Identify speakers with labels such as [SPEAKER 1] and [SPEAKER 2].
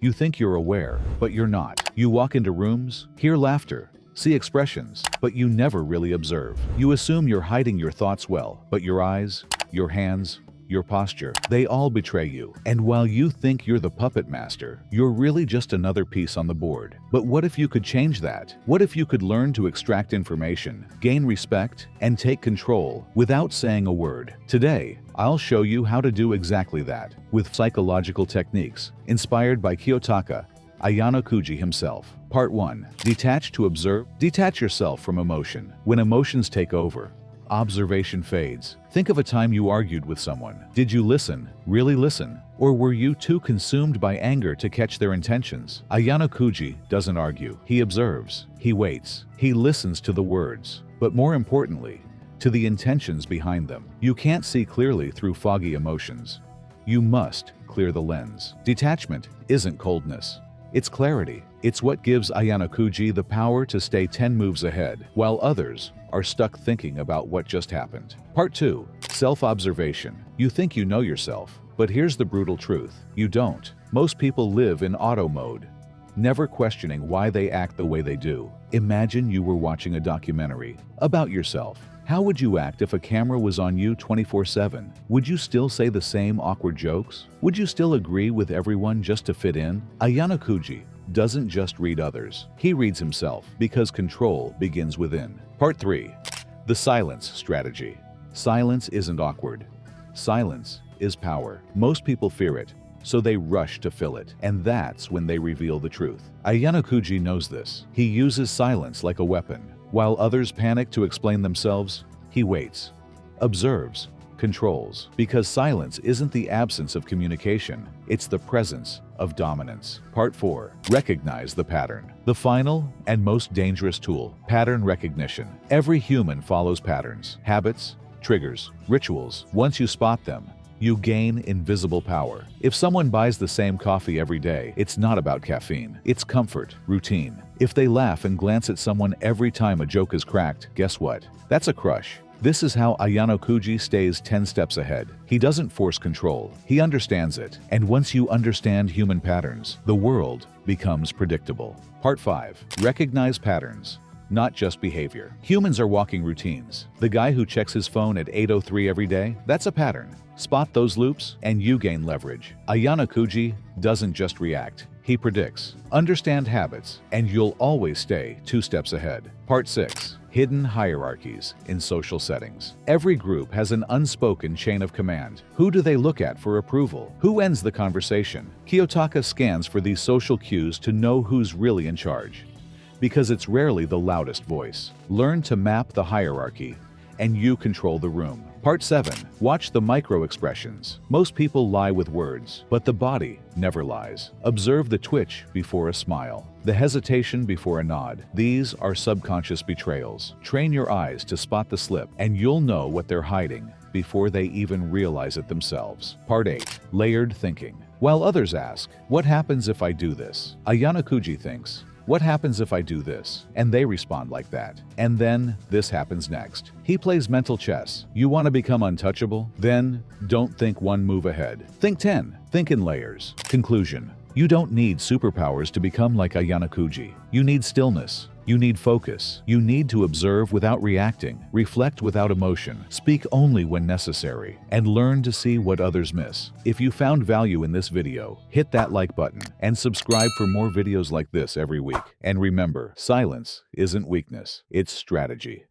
[SPEAKER 1] You think you're aware, but you're not. You walk into rooms, hear laughter, see expressions, but you never really observe. You assume you're hiding your thoughts well, but your eyes, your hands, your posture, they all betray you. And while you think you're the puppet master, you're really just another piece on the board. But what if you could change that? What if you could learn to extract information, gain respect, and take control without saying a word? Today, I'll show you how to do exactly that with psychological techniques inspired by Kiyotaka Ayanokoji himself. Part 1. Detach to observe. Detach yourself from emotion. When emotions take over, observation fades. Think of a time you argued with someone. Did you listen, really listen? Or were you too consumed by anger to catch their intentions? Ayanokoji doesn't argue. He observes. He waits. He listens to the words. But more importantly, to the intentions behind them. You can't see clearly through foggy emotions. You must clear the lens. Detachment isn't coldness. It's clarity. It's what gives Ayanokoji the power to stay 10 moves ahead, while others are stuck thinking about what just happened. Part 2. Self-observation. You think you know yourself, but here's the brutal truth. You don't. Most people live in auto mode, never questioning why they act the way they do. Imagine you were watching a documentary about yourself. How would you act if a camera was on you 24/7? Would you still say the same awkward jokes? Would you still agree with everyone just to fit in? Ayanokoji doesn't just read others. He reads himself because control begins within. Part 3. The silence strategy. Silence isn't awkward. Silence is power. Most people fear it, so they rush to fill it, and that's when they reveal the truth. Ayanokoji knows this. He uses silence like a weapon. While others panic to explain themselves, he waits, observes, controls. Because silence isn't the absence of communication, it's the presence of dominance. Part 4. Recognize the pattern. The final and most dangerous tool, pattern recognition. Every human follows patterns, habits, triggers, rituals. Once you spot them, you gain invisible power. If someone buys the same coffee every day, it's not about caffeine. It's comfort, routine. If they laugh and glance at someone every time a joke is cracked, guess what? That's a crush. This is how Ayanokoji stays 10 steps ahead. He doesn't force control. He understands it. And once you understand human patterns, the world becomes predictable. Part 5. Recognize patterns, not just behavior. Humans are walking routines. The guy who checks his phone at 8:03 every day, that's a pattern. Spot those loops, and you gain leverage. Ayanokoji doesn't just react. He predicts. Understand habits, and you'll always stay 2 steps ahead. Part 6. Hidden hierarchies in social settings. Every group has an unspoken chain of command. Who do they look at for approval? Who ends the conversation? Kiyotaka scans for these social cues to know who's really in charge, because it's rarely the loudest voice. Learn to map the hierarchy, and you control the room. Part 7. Watch the micro-expressions. Most people lie with words, but the body never lies. Observe the twitch before a smile, the hesitation before a nod. These are subconscious betrayals. Train your eyes to spot the slip, and you'll know what they're hiding before they even realize it themselves. Part 8. Layered thinking. While others ask, what happens if I do this? Ayanokoji thinks, what happens if I do this? And they respond like that. And then this happens next. He plays mental chess. You want to become untouchable? Then don't think 1 move ahead. Think 10. Think in layers. Conclusion. You don't need superpowers to become like Ayanokoji. You need stillness. You need focus. You need to observe without reacting, reflect without emotion, speak only when necessary, and learn to see what others miss. If you found value in this video, hit that like button and subscribe for more videos like this every week. And remember, silence isn't weakness, it's strategy.